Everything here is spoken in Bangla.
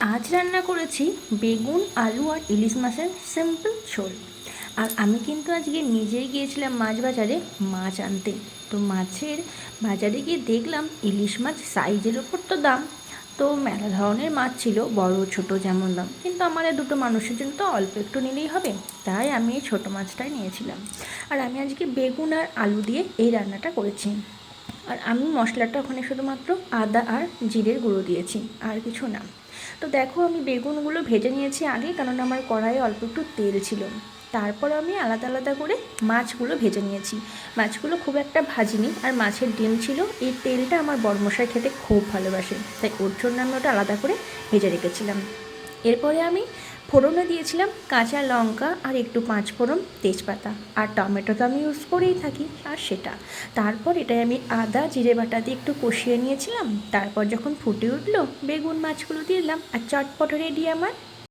আজ রান্না করেছি বেগুন আলু আর ইলিশ মাছের সিম্পল ঝোল। আর আমি কিন্তু আজকে নিজেই গিয়েছিলাম মাছ বাজারে মাছ আনতে। তো মাছের বাজারে গিয়ে দেখলাম ইলিশ মাছ সাইজের ওপর তো দাম। তো মেলা ধরনের মাছ ছিল, বড় ছোট যেমন দাম, কিন্তু আমাদের দুটো মানুষের জন্য তো অল্প একটু নিলেই হবে, তাই আমি এই ছোটো মাছটাই নিয়েছিলাম। আর আমি আজকে বেগুন আর আলু দিয়ে এই রান্নাটা করেছি। আর আমি মশলাটা ওখানে শুধুমাত্র আদা আর জিরের গুঁড়ো দিয়েছি, আর কিছু না। তো দেখো, আমি বেগুনগুলো ভেজে নিয়েছি আগে, কারণ আমার কড়াইয়ে অল্প একটু তেল ছিল। তারপর আমি আলাদা আলাদা করে মাছগুলো ভেজে নিয়েছি। মাছগুলো খুব একটা ভাজিনি, আর মাছের ডিম ছিল, এই তেলটা আমার বড়মশাই খেতে খুব ভালোবাসে, তাই ওর জন্য আমি ওটা আলাদা করে ভেজে রেখেছিলাম। এরপরে আমি ফোড়নে দিয়েছিলাম কাঁচা লঙ্কা আর একটু পাঁচফোড়ন, তেজপাতা, আর টমেটো তো আমি ইউজ করেই থাকি, আর সেটা। তারপর এটাই আমি আদা জিরে বাটা দিয়ে একটু কষিয়ে নিয়েছিলাম। তারপর যখন ফুটে উঠলো, বেগুন মাছগুলো দিয়ে দিলাম, আর চটপট রেডি আমার